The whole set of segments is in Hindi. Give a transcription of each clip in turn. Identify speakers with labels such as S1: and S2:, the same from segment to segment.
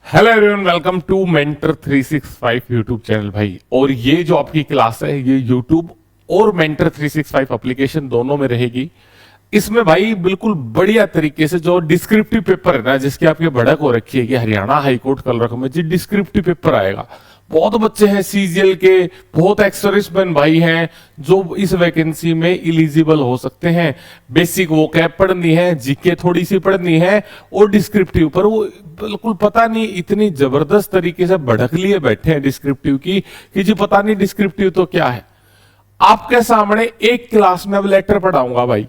S1: Hello everyone, welcome to mentor 365 YouTube channel भाई। और ये जो आपकी क्लास है ये यूट्यूब और मेंटर 365 एप्लीकेशन दोनों में रहेगी। इसमें भाई बिल्कुल बढ़िया तरीके से जो डिस्क्रिप्टिव पेपर है ना, जिसकी आपकी भड़क हो रखी है कि हरियाणा हाईकोर्ट कल में जी डिस्क्रिप्टिव पेपर आएगा। बहुत बच्चे हैं सीजीएल के, बहुत एक्स-सर्विसमैन भाई हैं जो इस वैकेंसी में इलिजिबल हो सकते हैं। बेसिक वोकैब पढ़नी है, जीके थोड़ी सी पढ़नी है और डिस्क्रिप्टिव पर वो बिल्कुल पता नहीं इतनी जबरदस्त तरीके से भड़क लिए बैठे हैं डिस्क्रिप्टिव की कि जी पता नहीं डिस्क्रिप्टिव तो क्या है। आपके सामने एक क्लास में अब लेटर पढ़ाऊंगा भाई,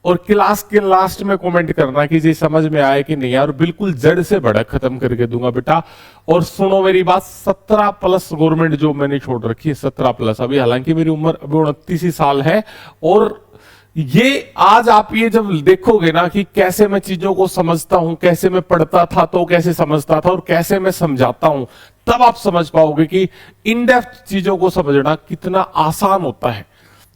S1: और क्लास के लास्ट में कमेंट करना कि जी समझ में आए कि नहीं यार, बिल्कुल जड़ से भड़क खत्म करके दूंगा बेटा। और सुनो मेरी बात, 17+ गवर्नमेंट जॉब मैंने छोड़ रखी है, 17+। अभी हालांकि मेरी उम्र अभी 29 ही साल है। और ये आज आप ये जब देखोगे ना कि कैसे मैं चीजों को समझता हूं, कैसे मैं पढ़ता था तो कैसे समझता था और कैसे मैं समझाता हूं, तब आप समझ पाओगे कि इन डेप्थ चीजों को समझना कितना आसान होता है।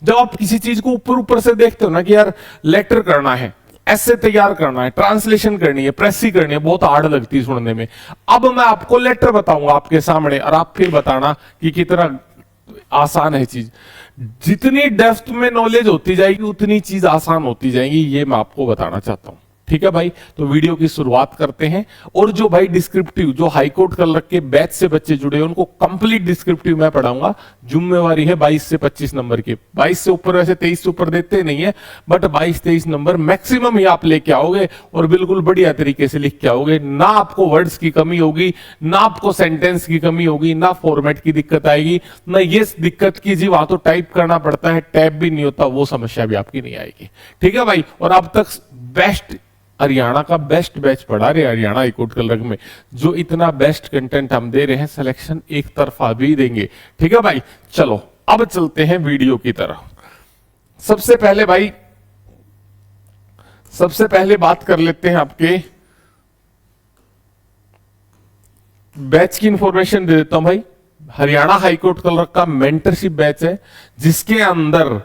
S1: जब आप किसी चीज को ऊपर ऊपर से देखते हो ना कि यार लेटर करना है, ऐसे तैयार करना है, ट्रांसलेशन करनी है, प्रेसी करनी है, बहुत हार्ड लगती है सुनने में। अब मैं आपको लेटर बताऊंगा आपके सामने और आप फिर बताना कि कितना आसान है चीज। जितनी डेप्थ में नॉलेज होती जाएगी उतनी चीज आसान होती जाएगी, ये मैं आपको बताना चाहता हूं। ठीक है भाई, तो वीडियो की शुरुआत करते हैं। और जो भाई डिस्क्रिप्टिव जो हाईकोर्ट कल रख के बैच से बच्चे जुड़े हैं उनको कंप्लीट डिस्क्रिप्टिव मैं पढ़ाऊंगा। जिम्मेवारी है 22 से 25 नंबर की। 22 से ऊपर, वैसे 23 से ऊपर देते नहीं है, बट 22-23 नंबर मैक्सिमम ही आप लेके आओगे और बिल्कुल बढ़िया तरीके से लिख के आओगे। ना आपको वर्ड्स की कमी होगी, ना आपको सेंटेंस की कमी होगी, ना फॉर्मेट की दिक्कत आएगी, ना ये दिक्कत की जी वहां तो टाइप करना पड़ता है, टैब भी नहीं होता, वो समस्या भी आपकी नहीं आएगी। ठीक है भाई, और अब तक बेस्ट हरियाणा का बेस्ट बैच पढ़ा रहे हरियाणा हाईकोर्ट कलरक में, जो इतना बेस्ट कंटेंट हम दे रहे हैं, सिलेक्शन एक तरफा भी देंगे। ठीक है भाई, चलो अब चलते हैं वीडियो की तरफ। सबसे पहले बात कर लेते हैं आपके बैच की इंफॉर्मेशन दे देता हूं भाई। हरियाणा हाईकोर्ट कलरक का मेंटरशिप बैच है जिसके अंदर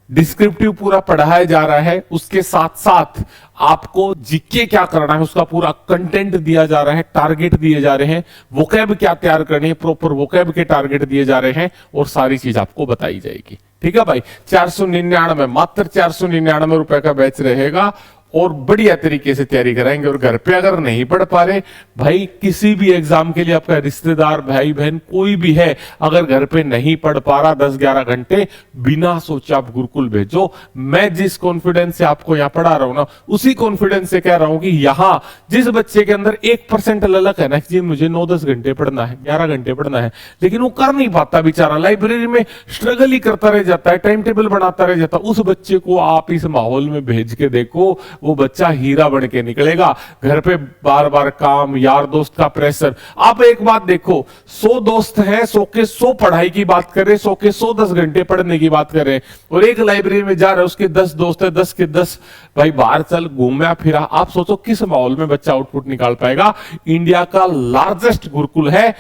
S1: डिस्क्रिप्टिव पूरा पढ़ाया जा रहा है, उसके साथ साथ आपको जीके क्या करना है उसका पूरा कंटेंट दिया जा रहा है, टारगेट दिए जा रहे हैं, वोकैब क्या तैयार करनी है, प्रॉपर वोकैब के टारगेट दिए जा रहे हैं और सारी चीज आपको बताई जाएगी। ठीक है भाई, 499 मात्र 499 रुपए का बैच रहेगा और बढ़िया तरीके से तैयारी कराएंगे। और घर पे अगर नहीं पढ़ पा रहे भाई, किसी भी एग्जाम के लिए आपका रिश्तेदार भाई बहन कोई भी है, अगर घर पे नहीं पढ़ पा रहा 10-11 घंटे, बिना सोचे आप गुरुकुल भेजो। मैं जिस कॉन्फिडेंस से आपको यहाँ पढ़ा रहा हूं ना, उसी कॉन्फिडेंस से कह रहा हूं कि यहाँ जिस बच्चे के अंदर 1% ललक है ना जी मुझे 9-10 घंटे पढ़ना है, 11 घंटे पढ़ना है, लेकिन वो कर नहीं पाता बेचारा, लाइब्रेरी में स्ट्रगल ही करता रह जाता है, टाइम टेबल बनाता रह जाता, उस बच्चे को आप इस माहौल में भेज के देखो, वो बच्चा हीरा बन के निकलेगा। घर पे बार बार काम, यार दोस्त का प्रेशर। आप एक बात देखो, 100 दोस्त हैं, 100 के 100 पढ़ाई की बात करें, 100 के 100 10 घंटे पढ़ने की बात करें, और एक लाइब्रेरी में जा रहे हैं उसके 10 दोस्त है, 10 के 10 भाई बाहर चल घूमा फिरा। आप सोचो किस माहौल में बच्चा आउटपुट निकाल पाएगा। इंडिया का लार्जेस्ट गुरुकुल है,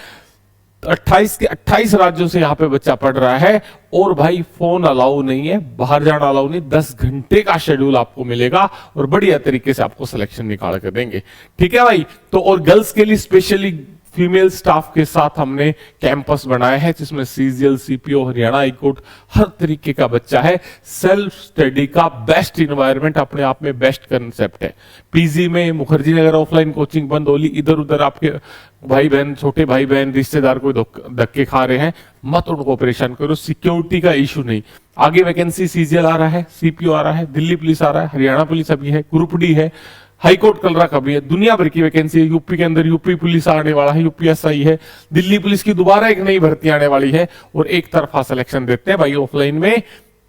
S1: 28 के 28 राज्यों से यहां पे बच्चा पढ़ रहा है, और भाई फोन अलाउ नहीं है, बाहर जाना अलाउ नहीं, 10 घंटे का शेड्यूल आपको मिलेगा और बढ़िया तरीके से आपको सिलेक्शन निकाल कर देंगे। ठीक है भाई, तो और गर्ल्स के लिए स्पेशली फीमेल स्टाफ के साथ हमने कैंपस बनाया है जिसमें सीजीएल, सीपीओ, हरियाणा हाईकोर्ट हर तरीके का बच्चा है। सेल्फ स्टडी का बेस्ट इन्वायरमेंट अपने आप में बेस्ट कंसेप्ट है। पीजी में मुखर्जी नगर ऑफलाइन कोचिंग बंद होली, इधर उधर आपके भाई बहन, छोटे भाई बहन, रिश्तेदार को धक्के खा रहे हैं, मत उनको परेशान करो। सिक्योरिटी का इशू नहीं, आगे वैकेंसी सीजीएल आ रहा है, सीपीओ आ रहा है, दिल्ली पुलिस आ रहा है, हरियाणा पुलिस अभी है, ग्रुप डी है, हाईकोर्ट कलरा का भी है, दुनिया भर की वैकेंसी है। यूपी के अंदर यूपी पुलिस आने वाला है, यूपीएसआई है, दिल्ली पुलिस की दोबारा एक नई भर्ती आने वाली है, और एक तरफा सिलेक्शन देते हैं भाई। ऑफलाइन में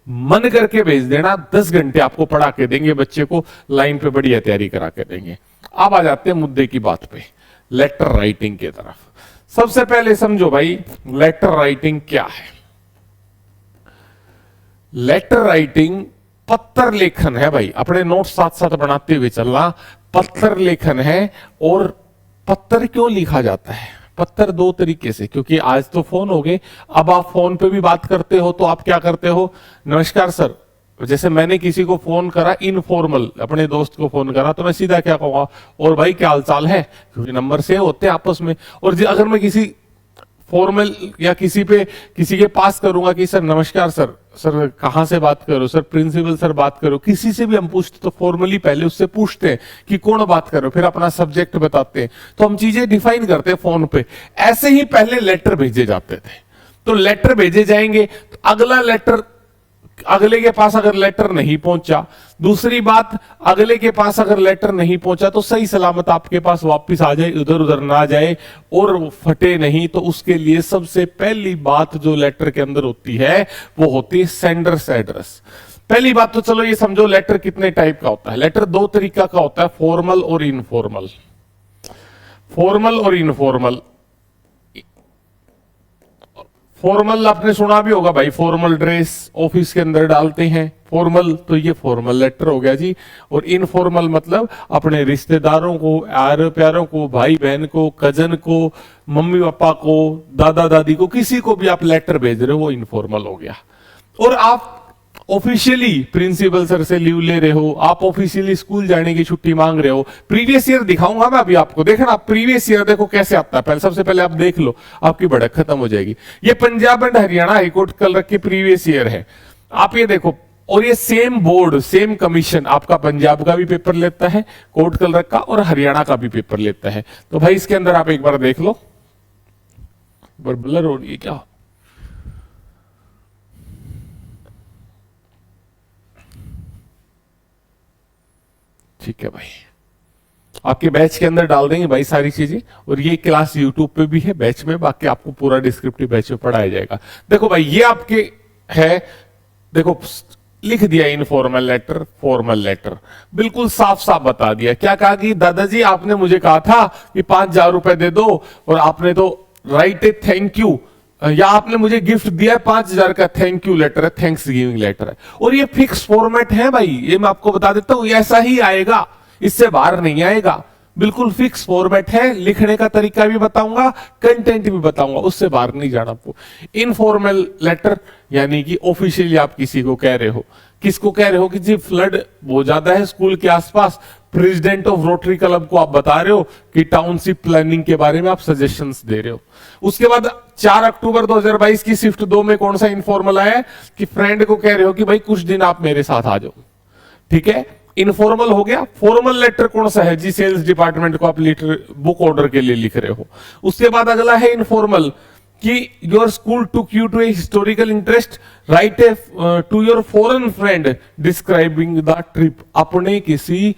S1: मन करके भेज देना, 10 घंटे आपको पढ़ा के देंगे, बच्चे को लाइन पे बढ़िया तैयारी करा के देंगे। अब आ जाते हैं मुद्दे की बात पे, लेटर राइटिंग की तरफ। सबसे पहले समझो भाई लेटर राइटिंग क्या है। लेटर राइटिंग पत्र लेखन है भाई, अपने नोट साथ साथ बनाते हुए चलना। पत्र लेखन है, और पत्र क्यों लिखा जाता है? पत्र 2 तरीके से, क्योंकि आज तो फोन हो गए, अब आप फोन पे भी बात करते हो तो आप क्या करते हो, नमस्कार सर, जैसे मैंने किसी को फोन करा इनफॉर्मल, अपने दोस्त को फोन करा, तो मैं सीधा क्या कहूंगा, और भाई क्या हाल चाल है, क्योंकि नंबर सेव होते हैं आपस में। और अगर मैं किसी फॉर्मल या किसी के पास करूंगा कि सर नमस्कार सर, सर कहां से बात करो, सर प्रिंसिपल सर बात करो, किसी से भी हम पूछते तो फॉर्मली पहले उससे पूछते हैं कि कौन बात करो, फिर अपना सब्जेक्ट बताते हैं, तो हम चीजें डिफाइन करते हैं फोन पे। ऐसे ही पहले लेटर भेजे जाते थे। तो लेटर भेजे जाएंगे, तो अगला लेटर, अगले के पास अगर लेटर नहीं पहुंचा, दूसरी बात, अगले के पास अगर लेटर नहीं पहुंचा तो सही सलामत आपके पास वापस आ जाए, इधर उधर ना जाए और फटे नहीं। तो उसके लिए सबसे पहली बात जो लेटर के अंदर होती है वो होती है सेंडर्स एड्रेस। पहली बात तो चलो ये समझो लेटर कितने टाइप का होता है। लेटर दो तरीका का होता है, फॉर्मल और इनफॉर्मल। फॉर्मल और इनफॉर्मल। फॉर्मल आपने सुना भी होगा भाई, फॉर्मल ड्रेस ऑफिस के अंदर डालते हैं, फॉर्मल, तो ये फॉर्मल लेटर हो गया जी। और इनफॉर्मल मतलब अपने रिश्तेदारों को, यार प्यारों को, भाई बहन को, कजन को, मम्मी पापा को, दादा दादी को, किसी को भी आप लेटर भेज रहे हो, वो इनफॉर्मल हो गया। और आप ऑफिशियली प्रिंसिपल सर से लीव ले रहे हो, आप ऑफिशियली स्कूल जाने की छुट्टी मांग रहे हो। प्रीवियस ईयर दिखाऊंगा मैं अभी आपको, देखना प्रीवियस ईयर देखो कैसे आता है। पहले सबसे पहले आप देख लो, आपकी भड़क खत्म हो जाएगी। ये पंजाब एंड हरियाणा हाईकोर्ट कल रख के प्रीवियस ईयर है, आप ये देखो। और ये सेम बोर्ड, सेम कमीशन आपका पंजाब का भी पेपर लेता है कोर्ट कल रख का, और हरियाणा का भी पेपर लेता है। तो भाई इसके अंदर आप एक बार देख लो, ब्लर हो रही है क्या? ठीक है भाई, आपके बैच के अंदर डाल देंगे भाई सारी चीजें। और ये क्लास यूट्यूब पे भी है बैच में, बाकी आपको पूरा डिस्क्रिप्टिव बैच में पढ़ाया जाएगा। देखो भाई ये आपके है, देखो लिख दिया इनफॉर्मल लेटर, फॉर्मल लेटर, बिल्कुल साफ साफ बता दिया। क्या कहा कि दादाजी आपने मुझे कहा था कि 5,000 रुपए दे दो, और आपने तो राइट ए थैंक यू, या आपने मुझे गिफ्ट दिया है 5,000 का, थैंक यू लेटर है, थैंक्स गिविंग लेटर है। और ये फिक्स फॉर्मेट है भाई, ये मैं आपको बता देता हूं, ऐसा ही आएगा, इससे बाहर नहीं आएगा। बिल्कुल फिक्स फॉर्मेट है, लिखने का तरीका भी बताऊंगा, कंटेंट भी बताऊंगा, उससे बाहर नहीं जाना आपको। इनफॉर्मल लेटर यानी कि ऑफिशियली आप किसी को कह रहे हो, किसको कह रहे हो कि जी फ्लड बहुत ज्यादा है स्कूल के आसपास, प्रेसिडेंट ऑफ रोटरी क्लब को आप बता रहे हो कि टाउनशिप प्लानिंग के बारे में आप सजेशंस दे रहे हो। उसके बाद 4 अक्टूबर 2022 की शिफ्ट 2 में कौन सा इनफॉर्मल आया कि फ्रेंड को कह रहे हो कि भाई कुछ दिन आप मेरे साथ आ जाओ, ठीक है, इनफॉर्मल हो गया। फॉर्मल लेटर कौन सा है जी, सेल्स डिपार्टमेंट को आप लेटर बुक ऑर्डर के लिए लिख रहे हो। उसके बाद अगला है इनफॉर्मल कि your school took you to a historical interest, write a to your foreign friend describing the trip. अपने किसी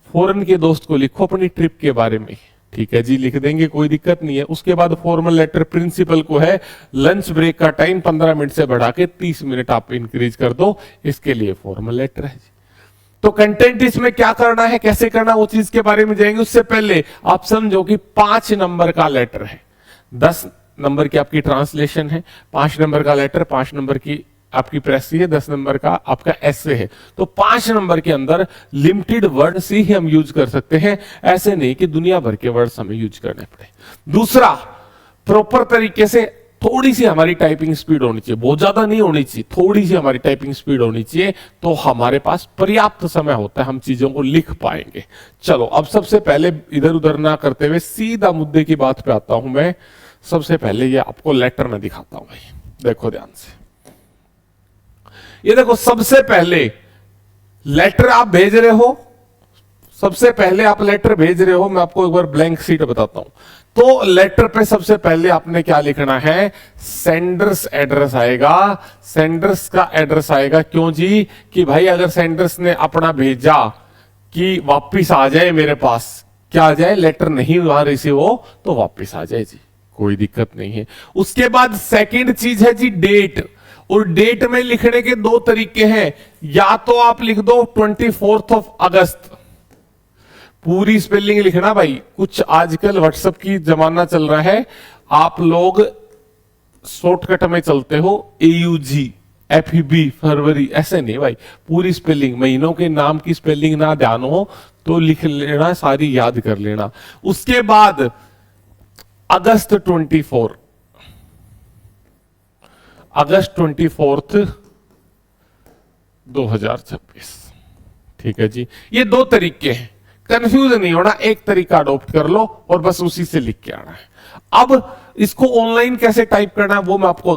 S1: फॉरेन के दोस्त को लिखो अपनी ट्रिप के बारे में, ठीक है जी, लिख देंगे, कोई दिक्कत नहीं है। उसके बाद फॉर्मल लेटर प्रिंसिपल को है, लंच ब्रेक का टाइम 15 मिनट से बढ़ा के 30 मिनट आप इंक्रीज कर दो, इसके लिए फॉर्मल लेटर है जी। तो कंटेंट इसमें क्या करना है, कैसे करना, वो चीज के बारे में जाएंगे। उससे पहले आप समझो कि 5 नंबर का लेटर है, 10 नंबर की आपकी ट्रांसलेशन है, 5 नंबर का लेटर, 5 नंबर की आपकी प्रेसी है, 10 नंबर का आपका एसे है। तो 5 नंबर के अंदर लिमिटेड वर्ड से ही हम यूज कर सकते हैं, ऐसे नहीं कि दुनिया भर के वर्ड्स हमें यूज करने पड़े। दूसरा, प्रॉपर तरीके से थोड़ी सी हमारी टाइपिंग स्पीड होनी चाहिए, बहुत ज्यादा नहीं होनी चाहिए, थोड़ी सी हमारी टाइपिंग स्पीड होनी चाहिए, तो हमारे पास पर्याप्त समय होता है, हम चीजों को लिख पाएंगे। चलो अब सबसे पहले इधर उधर ना करते हुए सीधा मुद्दे की बात पे आता हूं मैं। सबसे पहले ये आपको लेटर में दिखाता हूं भाई, देखो ध्यान से। ये देखो, सबसे पहले लेटर आप भेज रहे हो, सबसे पहले आप लेटर भेज रहे हो, मैं आपको एक बार ब्लैंक शीट बताता हूं। तो लेटर पे सबसे पहले आपने क्या लिखना है, सेंडर्स एड्रेस आएगा। सेंडर्स का एड्रेस आएगा, क्यों जी, कि भाई अगर सेंडर्स ने अपना भेजा कि वापिस आ जाए मेरे पास, क्या आ जाए, लेटर नहीं वहां रिसीव हो तो वापिस आ जाए जी, कोई दिक्कत नहीं है। उसके बाद सेकंड चीज है जी डेट, और डेट में लिखने के 2 तरीके हैं, या तो आप लिख दो 24 अगस्त, पूरी स्पेलिंग लिखना भाई। कुछ आजकल व्हाट्सएप की जमाना चल रहा है, आप लोग शॉर्टकट में चलते हो, AUG, FEB, फरवरी, ऐसे नहीं भाई, पूरी स्पेलिंग, महीनों के नाम की स्पेलिंग ना ध्यान हो तो लिख लेना, सारी याद कर लेना। उसके बाद अगस्त 24, अगस्त 24 2026। ठीक है जी, ये दो तरीके हैं, कंफ्यूज नहीं होना, एक तरीका अडॉप्ट कर लो और बस उसी से लिख के आना है। अब इसको ऑनलाइन कैसे टाइप करना है वो मैं आपको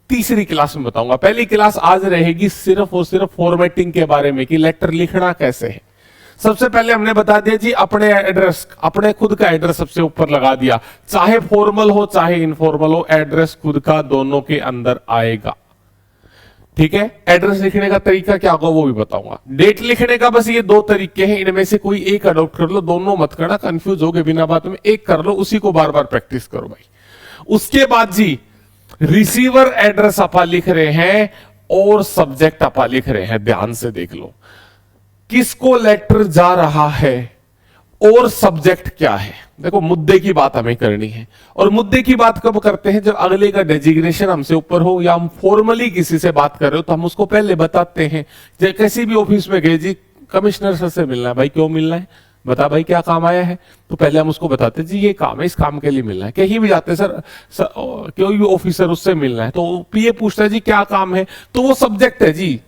S1: तीसरी क्लास में बताऊंगा। पहली क्लास आज रहेगी सिर्फ और सिर्फ फॉर्मेटिंग के बारे में कि लेटर लिखना कैसे है। सबसे पहले हमने बता दिया जी, अपने एड्रेस, अपने खुद का एड्रेस सबसे ऊपर लगा दिया, चाहे फॉर्मल हो चाहे इनफॉर्मल हो, एड्रेस खुद का दोनों के अंदर आएगा। ठीक है, एड्रेस लिखने का तरीका क्या होगा वो भी बताऊंगा। डेट लिखने का बस ये दो तरीके हैं, इनमें से कोई एक अडॉप्ट कर लो, दोनों मत करना, कंफ्यूज हो गए बिना बात में, एक कर लो, उसी को बार बार प्रैक्टिस करो भाई। उसके बाद जी रिसीवर एड्रेस आपा लिख रहे हैं और सब्जेक्ट आपा लिख रहे हैं, ध्यान से देख लो किसको लेटर जा रहा है और सब्जेक्ट क्या है। देखो मुद्दे की बात हमें करनी है, और मुद्दे की बात कब करते हैं, जब अगले का डेजिग्नेशन हमसे ऊपर हो या हम फॉर्मली किसी से बात कर रहे हो तो हम उसको पहले बताते हैं। जैसे किसी भी ऑफिस में गए जी, कमिश्नर सर से मिलना है, भाई क्यों मिलना है, बता भाई क्या काम आया है, तो पहले हम उसको बताते जी ये काम है, इस काम के लिए मिलना है। कहीं भी जाते सर, कोई भी ऑफिसर उससे मिलना है तो पीए पूछता है जी क्या काम है, तो वो सब्जेक्ट है जी,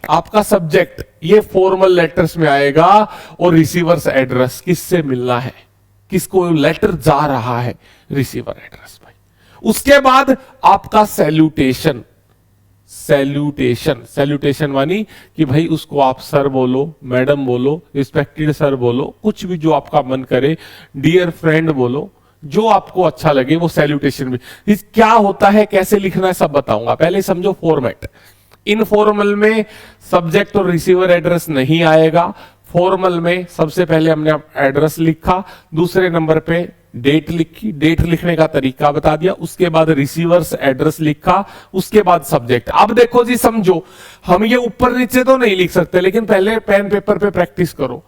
S1: आपका सब्जेक्ट ये फॉर्मल लेटर्स में आएगा। और रिसीवर्स एड्रेस किससे मिलना है, किसको लेटर जा रहा है, रिसीवर एड्रेस भाई। उसके बाद आपका सैल्यूटेशन, सैल्यूटेशन मानी कि भाई उसको आप सर बोलो, मैडम बोलो, रिस्पेक्टेड सर बोलो, कुछ भी जो आपका मन करे, डियर फ्रेंड बोलो, जो आपको अच्छा लगे वो सैल्यूटेशन में। क्या होता है, कैसे लिखना है सब बताऊंगा, पहले समझो फॉर्मेट। इनफॉर्मल में सब्जेक्ट और रिसीवर एड्रेस नहीं आएगा। फॉर्मल में सबसे पहले हमने एड्रेस लिखा, दूसरे नंबर पे डेट लिखी, डेट लिखने का तरीका बता दिया, उसके बाद रिसीवर्स एड्रेस लिखा, उसके बाद सब्जेक्ट। अब देखो जी समझो, हम ये ऊपर नीचे तो नहीं लिख सकते, लेकिन पहले पेन पेपर पे प्रैक्टिस करो,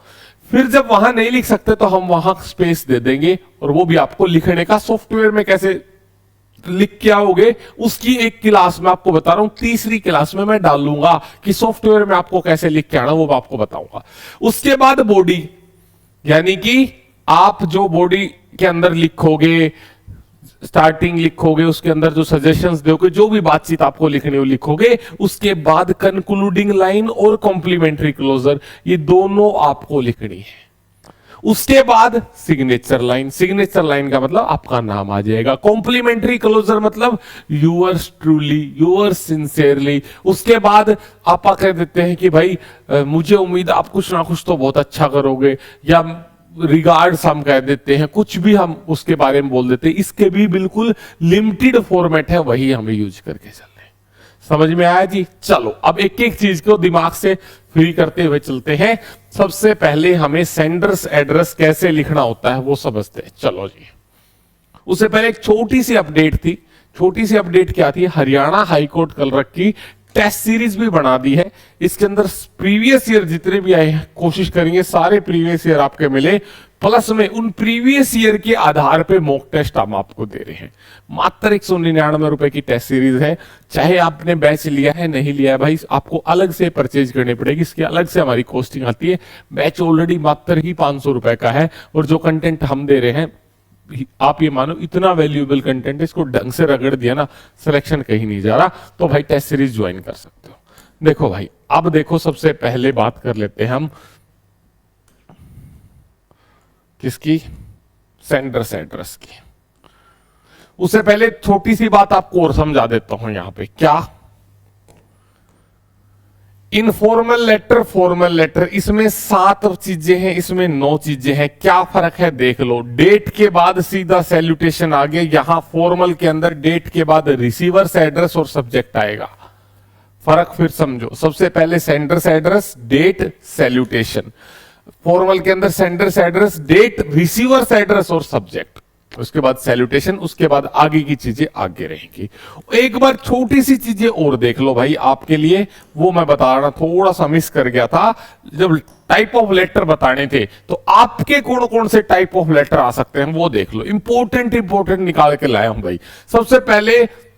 S1: फिर जब वहां नहीं लिख सकते तो हम वहां स्पेस दे देंगे, और वो भी आपको लिखने का सॉफ्टवेयर में कैसे लिख के आओगे उसकी एक क्लास में आपको बता रहा हूं, तीसरी क्लास में मैं डालूंगा कि सॉफ्टवेयर में आपको कैसे लिख के आना, वो आपको बताऊंगा। उसके बाद बॉडी, यानी कि आप जो बॉडी के अंदर लिखोगे, स्टार्टिंग लिखोगे, उसके अंदर जो सजेशंस दोगे, जो भी बातचीत आपको लिखनी हो लिखोगे। उसके बाद कंक्लूडिंग लाइन और कॉम्प्लीमेंट्री क्लोजर, ये दोनों आपको लिखनी है। उसके बाद सिग्नेचर लाइन, सिग्नेचर लाइन का मतलब आपका नाम आ जाएगा। कॉम्प्लीमेंट्री क्लोजर मतलब यूअर्स ट्रूली, यूअर्स सिंसियरली। उसके बाद आप कह देते हैं कि भाई मुझे उम्मीद आप कुछ ना कुछ तो बहुत अच्छा करोगे, या रिगार्ड्स हम कह देते हैं, कुछ भी हम उसके बारे में बोल देते हैं। इसके भी बिल्कुल लिमिटेड फॉर्मेट है, वही हमें यूज करके चल रहे हैं। समझ में आया जी? चलो अब एक एक चीज को दिमाग से फ्री करते हुए चलते हैं। सबसे पहले हमें सेंडर्स एड्रेस कैसे लिखना होता है वो समझते हैं। चलो जी, उससे पहले एक छोटी सी अपडेट थी। छोटी सी अपडेट क्या थी, हरियाणा हाईकोर्ट कल की टेस्ट सीरीज भी बना दी है। इसके अंदर प्रीवियस ईयर जितने भी आए हैं, कोशिश करेंगे सारे प्रीवियस ईयर आपके मिले, प्लस में उन प्रीवियस ईयर के आधार पे मॉक टेस्ट हम आपको दे रहे हैं। मात्र 199 रुपए की टेस्ट सीरीज है। चाहे आपने बैच लिया है नहीं लिया है भाई, आपको अलग से परचेज करनी पड़ेगी, इसकी अलग से हमारी कॉस्टिंग आती है। बैच ऑलरेडी मात्र ही 500 रुपए का है, और जो कंटेंट हम दे रहे हैं, आप ये मानो इतना वैल्यूएबल कंटेंट है, इसको ढंग से रगड़ दिया ना, सिलेक्शन कहीं नहीं जा रहा, तो भाई टेस्ट सीरीज ज्वाइन कर सकते हो। देखो भाई, अब देखो सबसे पहले बात कर लेते हैं हम किसकी, सेंडर्स एड्रेस की। उससे पहले छोटी सी बात आपको और समझा देता हूं। यहां पे क्या इनफॉर्मल लेटर, फॉर्मल लेटर, इसमें 7 चीजें हैं, इसमें 9 चीजें हैं। क्या फर्क है देख लो। डेट के बाद सीधा सैल्यूटेशन आ गया, यहां फॉर्मल के अंदर डेट के बाद रिसीवर्स एड्रेस और सब्जेक्ट आएगा। फर्क फिर समझो। सबसे पहले sender's address, date, salutation. Formal के अंदर sender's address, date, receiver's address और सब्जेक्ट। उसके बाद सैल्यूटेशन, उसके बाद आगे की चीजें आगे रहेंगी। एक बार छोटी सी चीजें और देख लो भाई आपके लिए, वो मैं बता रहा, थोड़ा सा मिस कर गया था जब टाइप ऑफ लेटर बताने थे। तो आपके कौन कौन से टाइप ऑफ लेटर आ सकते हैं वो देख लो। इंपॉर्टेंट निकाल के लाया हूं भाई। सबसे पहले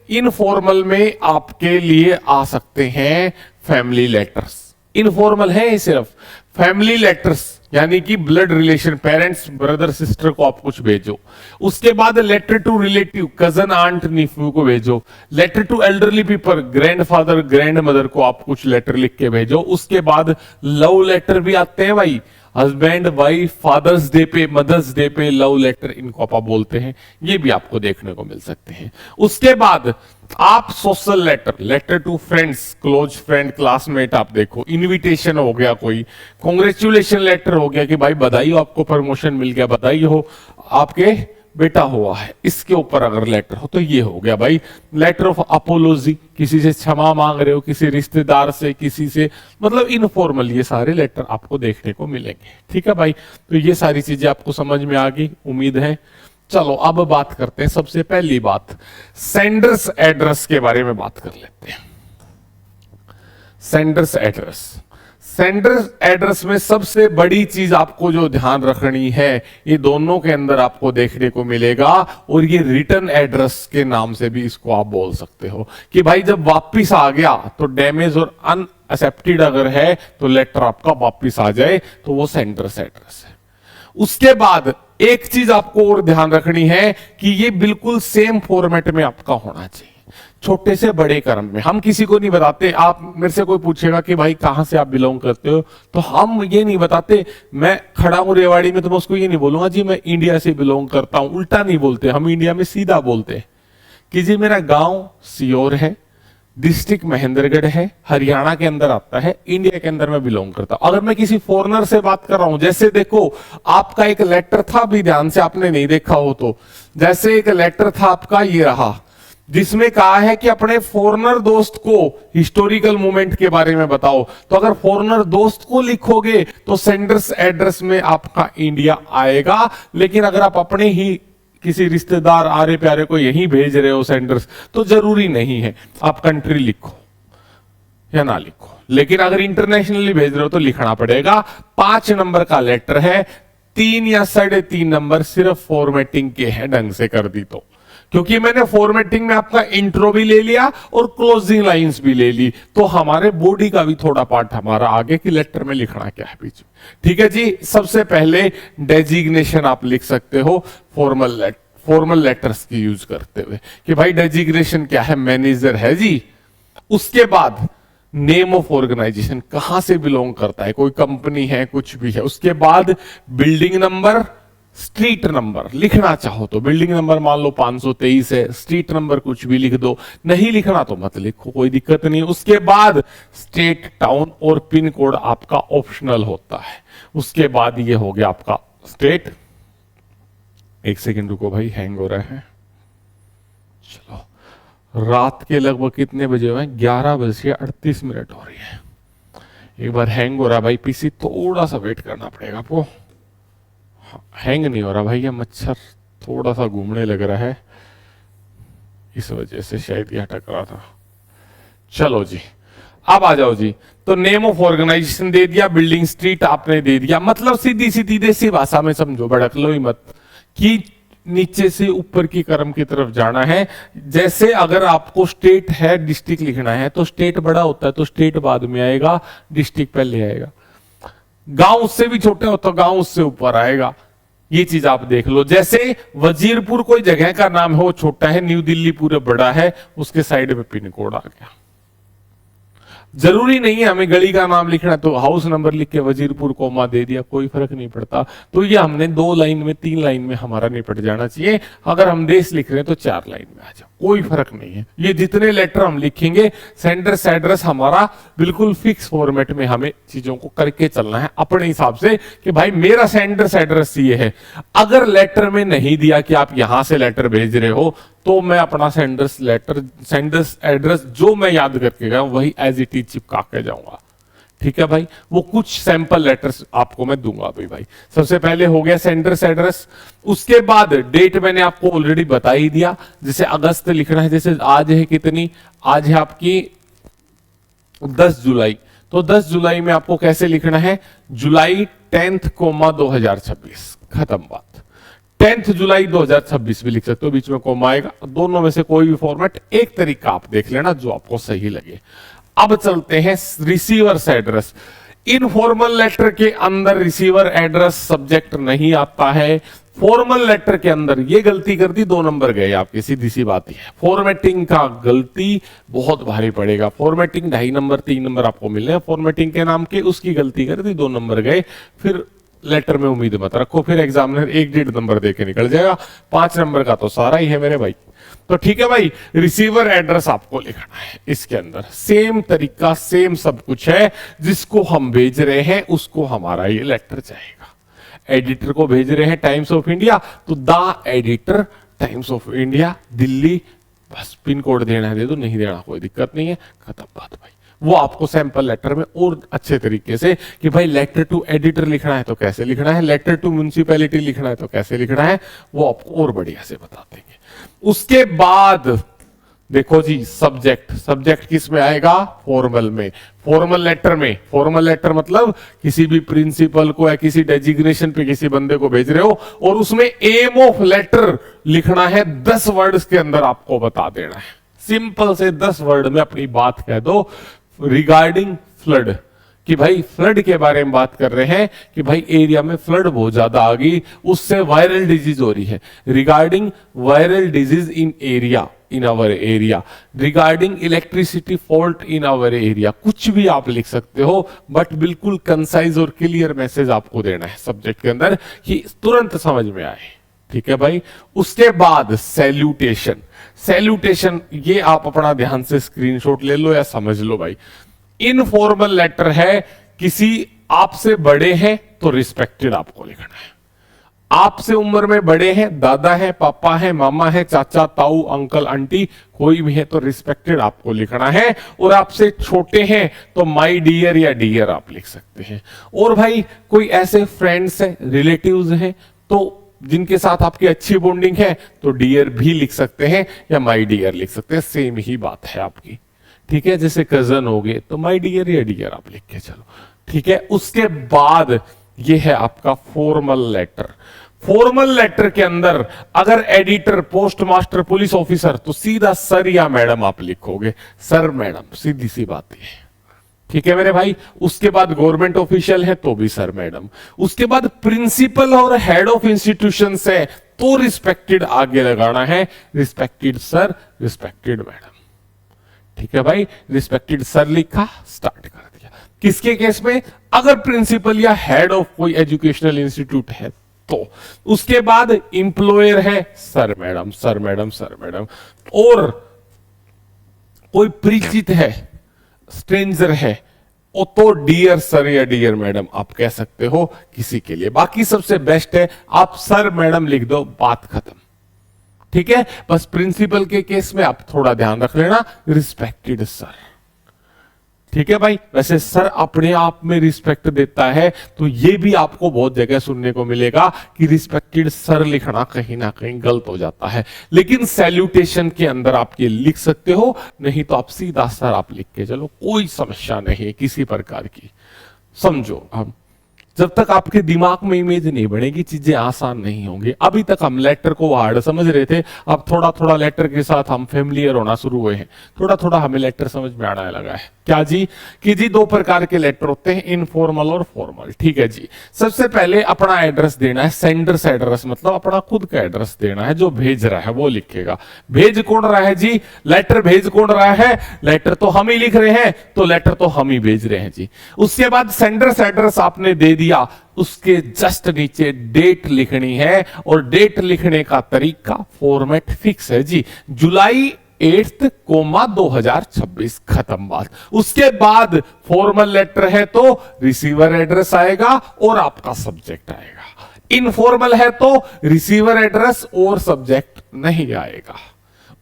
S1: इनफॉर्मल में आपके लिए आ सकते हैं फैमिली लेटर्स। इनफॉर्मल है सिर्फ फैमिली लेटर्स, यानी कि blood relation, parents, brother, sister को आप कुछ भेजो। उसके बाद letter to relative, cousin, aunt, nephew को भेजो। Letter to elderly people, grandfather, grandmother को आप कुछ लेटर लिख के भेजो। उसके बाद लव लेटर भी आते हैं भाई, हस्बैंड वाइफ, फादर्स डे पे, मदर्स डे पे लव लेटर, इनको आप बोलते हैं, ये भी आपको देखने को मिल सकते हैं। उसके बाद आप social letter, letter to friends, close friend, classmate, आप देखो, इनविटेशन हो गया, कोई कांग्रेचुलेशन लेटर हो गया कि भाई बधाई हो, आपको प्रमोशन मिल गया, बधाई हो, आपके बेटा हुआ है, इसके ऊपर अगर लेटर हो तो ये हो गया भाई लेटर ऑफ अपोलॉजी, किसी से क्षमा मांग रहे हो, किसी रिश्तेदार से, किसी से, मतलब इनफॉर्मल, ये सारे लेटर आपको देखने को मिलेंगे। ठीक है भाई, तो ये सारी चीजें आपको समझ में आ गई, उम्मीद है। चलो अब बात करते हैं, सबसे पहली बात सेंडर्स एड्रेस के बारे में बात कर लेते हैं। सेंडर्स एड्रेस, सेंडर्स एड्रेस में सबसे बड़ी चीज आपको जो ध्यान रखनी है, ये दोनों के अंदर आपको देखने को मिलेगा, और ये रिटर्न एड्रेस के नाम से भी इसको आप बोल सकते हो कि भाई जब वापिस आ गया तो डैमेज और अनएक्सेप्टेड अगर है तो लेटर आपका वापिस आ जाए तो वो सेंडर्स एड्रेस है। उसके बाद एक चीज आपको और ध्यान रखनी है कि ये बिल्कुल सेम फॉर्मेट में आपका होना चाहिए, छोटे से बड़े क्रम में। हम किसी को नहीं बताते, आप मेरे से कोई पूछेगा कि भाई कहां से आप बिलोंग करते हो, तो हम ये नहीं बताते, मैं खड़ा हूं रेवाड़ी में तो मैं उसको ये नहीं बोलूंगा जी मैं इंडिया से बिलोंग करता हूं, उल्टा नहीं बोलते हम, इंडिया में सीधा बोलते हैं कि जी मेरा गांव सीहोर है, डिस्ट्रिक्ट महेंद्रगढ़ है, हरियाणा के अंदर आता है, इंडिया के अंदर मैं बिलोंग करता हूं। अगर मैं किसी फॉरेनर से बात कर रहा हूं, जैसे देखो आपका एक लेटर था, अभी ध्यान से आपने नहीं देखा हो तो, जैसे एक लेटर था आपका ये रहा, जिसमें कहा है कि अपने फॉरेनर दोस्त को हिस्टोरिकल मूवमेंट के बारे में बताओ। तो अगर फॉरेनर दोस्त को लिखोगे तो सेंडर्स एड्रेस में आपका इंडिया आएगा, लेकिन अगर आप अपने ही किसी रिश्तेदार आरे प्यारे को यहीं भेज रहे हो सेंडर्स, तो जरूरी नहीं है आप कंट्री लिखो या ना लिखो, लेकिन अगर इंटरनेशनली भेज रहे हो तो लिखना पड़ेगा। 5 नंबर का लेटर है, 3 या 3.5 नंबर सिर्फ फॉर्मेटिंग के हैं, ढंग से कर दी तो, क्योंकि मैंने फॉर्मेटिंग में आपका इंट्रो भी ले लिया और क्लोजिंग लाइंस भी ले ली, तो हमारे बॉडी का भी थोड़ा पार्ट हमारा आगे की लेटर में लिखना क्या है बीच में। ठीक है जी, सबसे पहले डेजिग्नेशन आप लिख सकते हो फॉर्मल लेटर्स की यूज करते हुए कि भाई डेजिग्नेशन क्या है, मैनेजर है जी। उसके बाद नेम ऑफ ऑर्गेनाइजेशन, कहां से बिलोंग करता है, कोई कंपनी है, कुछ भी है। उसके बाद बिल्डिंग नंबर, स्ट्रीट नंबर लिखना चाहो तो, बिल्डिंग नंबर मान लो 523 है, स्ट्रीट नंबर कुछ भी लिख दो, नहीं लिखना तो मत लिखो, कोई दिक्कत नहीं। उसके बाद स्टेट, टाउन और पिन कोड आपका ऑप्शनल होता है। उसके बाद ये हो गया आपका स्टेट। एक सेकंड रुको भाई, हैंग हो रहा है। चलो, रात के लगभग कितने बजे हुए हैं, 11:38 हो रही है। एक बार हैंग हो रहा भाई पीसी, थोड़ा सा वेट करना पड़ेगा आपको। हैंग नहीं हो रहा भाई, ये मच्छर थोड़ा सा घूमने लग रहा है, इस वजह से शायद ये अटक रहा था। चलो जी, अब आ जाओ जी। तो नेम ऑफ ऑर्गेनाइजेशन दे दिया, बिल्डिंग, स्ट्रीट आपने दे दिया, मतलब सीधी सीधी देसी भाषा में समझो, भड़क लो ही मत कि नीचे से ऊपर की क्रम की तरफ जाना है। जैसे अगर आपको स्टेट है, डिस्ट्रिक्ट लिखना है तो स्टेट बड़ा होता है तो स्टेट बाद में आएगा, डिस्ट्रिक्ट पहले आएगा। गांव उससे भी छोटा होता है, गांव उससे ऊपर आएगा। ये चीज आप देख लो। जैसे वजीरपुर कोई जगह का नाम है, वो छोटा है, न्यू दिल्ली पूरा बड़ा है, उसके साइड में पिन कोड आ गया। जरूरी नहीं है हमें गली का नाम लिखना, तो हाउस नंबर लिख के वजीरपुर कोमा दे दिया, कोई फर्क नहीं पड़ता। तो ये हमने 2 लाइन में, 3 लाइन में हमारा निपट जाना चाहिए। अगर हम देश लिख रहे हैं तो 4 लाइन में आ जाओ, कोई फर्क नहीं है। ये जितने लेटर हम लिखेंगे, सेंडर्स एड्रेस हमारा बिल्कुल फिक्स फॉर्मेट में हमें चीजों को करके चलना है अपने हिसाब से कि भाई मेरा सेंडर्स एड्रेस ये है। अगर लेटर में नहीं दिया कि आप यहां से लेटर भेज रहे हो, तो मैं अपना सेंडर्स एड्रेस जो मैं याद करके गया वही एज इट इज चिपका के जाऊंगा। ठीक है भाई, वो कुछ सैंपल लेटर्स आपको मैं दूंगा अभी भाई। सबसे पहले हो गया सेंडर्स एड्रेस। उसके बाद डेट मैंने आपको ऑलरेडी बता ही दिया, जैसे अगस्त लिखना है, जैसे आज है कितनी, आज है आपकी 10 जुलाई, तो 10 जुलाई में आपको कैसे लिखना है, जुलाई 10th, 2026, खत्म बात। 10 जुलाई 2026 भी लिख सकते हो, बीच में कोमा आएगा। दोनों में से कोई भी फॉर्मेट, एक तरीका आप देख लेना जो आपको सही लगे। अब चलते हैं रिसीवर्स एड्रेस। इनफॉर्मल लेटर के अंदर रिसीवर एड्रेस सब्जेक्ट नहीं आता है। फॉर्मल लेटर के अंदर ये गलती कर दी, 2 नंबर गए आपके, सीधी सी बात है। फॉर्मेटिंग का गलती बहुत भारी पड़ेगा। फॉर्मेटिंग 2.5 नंबर 3 नंबर आपको मिलने हैं फॉर्मेटिंग के नाम के, उसकी गलती कर दी, 2 नंबर गए। फिर लेटर में उम्मीद मत रखो, फिर एग्जामिनर 1-1.5 नंबर देके निकल जाएगा। 5 नंबर का तो सारा ही है मेरे भाई। तो ठीक है भाई, रिसीवर एड्रेस आपको लिखना है इसके अंदर, सेम तरीका सेम सब कुछ है। जिसको हम भेज रहे हैं उसको हमारा ये लेटर जाएगा। एडिटर को भेज रहे हैं टाइम्स ऑफ इंडिया, तो the editor times of India Delhi, बस पिन कोड देना है दे दो, नहीं देना कोई दिक्कत नहीं है, खत्म बात भाई। वो आपको सैंपल लेटर में और अच्छे तरीके से कि भाई लेटर टू एडिटर लिखना है तो कैसे लिखना है, लेटर टू म्युनिसिपैलिटी लिखना है तो कैसे लिखना है, वो आपको और बढ़िया से बता देंगे। उसके बाद देखो जी, सब्जेक्ट किस में आएगा? फॉर्मल में। फॉर्मल लेटर में, फॉर्मल लेटर मतलब किसी भी प्रिंसिपल को या किसी डेजिग्नेशन पे किसी बंदे को भेज रहे हो और उसमें एम ऑफ लेटर लिखना है, 10 वर्ड्स के अंदर आपको बता देना है। सिंपल से 10 वर्ड में अपनी बात कह दो रिगार्डिंग फ्लड, कि भाई फ्लड के बारे में बात कर रहे हैं कि भाई एरिया में फ्लड बहुत ज्यादा आ गई, उससे वायरल डिजीज हो रही है। Regarding viral disease in area, in our area, regarding electricity fault in our area, कुछ भी आप लिख सकते हो, बट बिल्कुल कंसाइज और क्लियर मैसेज आपको देना है सब्जेक्ट के अंदर कि तुरंत समझ में आए। ठीक है भाई। उसके बाद सैल्यूटेशन, सैल्यूटेशन ये आप अपना ध्यान से स्क्रीनशॉट ले लो या समझ लो भाई। इनफॉर्मल लेटर है, किसी आपसे बड़े हैं तो रिस्पेक्टेड आपको लिखना है। आपसे उम्र में बड़े हैं, दादा है, पापा है, मामा है, चाचा, ताऊ, अंकल, आंटी, कोई भी है तो रिस्पेक्टेड आपको लिखना है। और आपसे छोटे हैं तो माय डियर या डियर आप लिख सकते हैं। और भाई कोई ऐसे फ्रेंड्स हैं, रिलेटिव्स हैं तो जिनके साथ आपकी अच्छी बॉन्डिंग है तो डियर भी लिख सकते हैं या माय डियर लिख सकते हैं, सेम ही बात है आपकी। ठीक है, जैसे कजन हो गए तो माय डियर या डियर आप लिख के चलो। ठीक है। उसके बाद ये है आपका फॉर्मल लेटर। फॉर्मल लेटर के अंदर अगर editor, post master, police officer तो सीधा सर या मैडम आप लिखोगे, सर मैडम, सीधी सी बात है। ठीक है मेरे भाई। उसके बाद गवर्नमेंट ऑफिशियल है तो भी सर मैडम। उसके बाद प्रिंसिपल और हेड ऑफ इंस्टीट्यूशन है तो रिस्पेक्टेड आगे लगाना है, रिस्पेक्टेड सर, रिस्पेक्टेड मैडम। ठीक है भाई, रिस्पेक्टेड सर लिखा, स्टार्ट कर दिया। किसके केस में? अगर प्रिंसिपल या हेड ऑफ कोई एजुकेशनल इंस्टीट्यूट है तो। उसके बाद इंप्लॉयर है, sir madam, sir madam, sir madam. और कोई परिचित है, स्ट्रेंजर है, तो डियर सर या डियर मैडम आप कह सकते हो किसी के लिए। बाकी सबसे बेस्ट है आप सर मैडम लिख दो, बात खत्म। ठीक है। बस प्रिंसिपल के केस में आप थोड़ा ध्यान रख लेना, रिस्पेक्टेड सर। ठीक है भाई। वैसे सर अपने आप में रिस्पेक्ट देता है, तो ये भी आपको बहुत जगह सुनने को मिलेगा कि रिस्पेक्टेड सर लिखना कहीं ना कहीं गलत हो जाता है। लेकिन सैल्यूटेशन के अंदर आप ये लिख सकते हो, नहीं तो आप सीधा सर आप लिख के चलो, कोई समस्या नहीं है किसी प्रकार की। समझो, हम जब तक आपके दिमाग में इमेज नहीं बनेगी चीजें आसान नहीं होंगी। अभी तक हम लेटर को हार्ड समझ रहे थे, अब थोड़ा थोड़ा लेटर के साथ हम फेमिलियर होना शुरू हुए हैं, थोड़ा थोड़ा हमें लेटर समझ में आने लगा है। क्या जी? कि जी 2 प्रकार के लेटर होते हैं, इनफॉर्मल और फॉर्मल। ठीक है जी। सबसे पहले अपना एड्रेस देना है, सेंडर्स एड्रेस, मतलब अपना खुद का एड्रेस देना है। जो भेज रहा है वो लिखेगा। भेज कौन रहा है जी? लेटर भेज कौन रहा है? लेटर तो हम ही लिख रहे हैं, तो लेटर तो हम ही भेज रहे हैं जी। उसके बाद सेंडर्स एड्रेस आपने दे दिया, उसके जस्ट नीचे डेट लिखनी है, और डेट लिखने का तरीका फॉर्मेट फिक्स है जी, जुलाई 8 2026, खत्म बात। उसके बाद फॉर्मल लेटर है तो रिसीवर एड्रेस आएगा और आपका सब्जेक्ट आएगा। इनफॉर्मल है तो रिसीवर एड्रेस और सब्जेक्ट नहीं आएगा।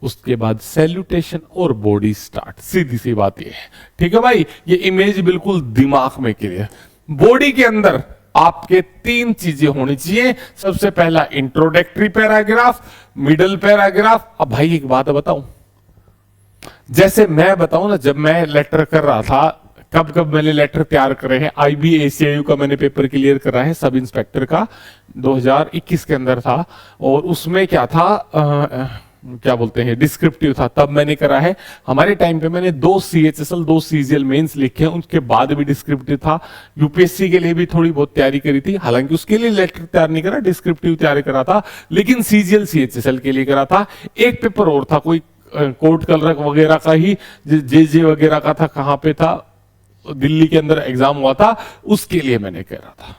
S1: उसके बाद सैल्यूटेशन और बॉडी स्टार्ट, सीधी सी बात ये है। ठीक है भाई, ये इमेज बिल्कुल दिमाग में क्लियर। बॉडी के अंदर आपके 3 चीजें होनी चाहिए। सबसे पहला इंट्रोडक्टरी पैराग्राफ, मिडिल पैराग्राफ। अब भाई एक बात बताऊं, जैसे मैं बताऊं ना, जब मैं लेटर कर रहा था, कब मैंने लेटर तैयार करे हैं, IBACIU का मैंने पेपर क्लियर करा है, सब इंस्पेक्टर का 2021 के अंदर था। और उसमें क्या था, क्या बोलते हैं डिस्क्रिप्टिव था, तब मैंने करा है। हमारे टाइम पे मैंने 2 CHSL 2 CGL मेंस लिखे हैं, उसके बाद भी डिस्क्रिप्टिव था। यूपीएससी के लिए भी थोड़ी बहुत तैयारी करी थी, हालांकि उसके लिए लेटर तैयार नहीं करा, डिस्क्रिप्टिव तैयार करा था, लेकिन CGL CHSL के लिए करा था। एक पेपर और था कोई कोर्ट कलर वगैरह का ही, जे वगैरह का था, कहां पे था, दिल्ली के अंदर एग्जाम हुआ था, उसके लिए मैंने करा था।